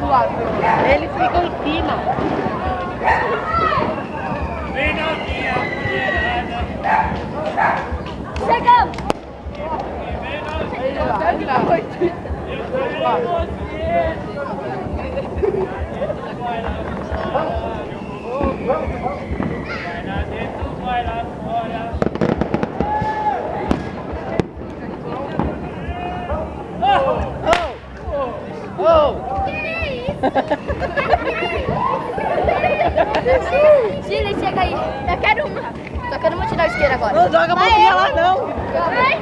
lado. Ele fica em cima. Vem novinha, mulherada. Chegamos! Ele lá, ele lá. Eu quero você. Vai lá fora. Vai lá dentro, vai lá fora. Chile, chega aí. Eu quero uma. Só que eu não vou tirar o isqueiro agora. Não joga a bolinha lá, não. Vai,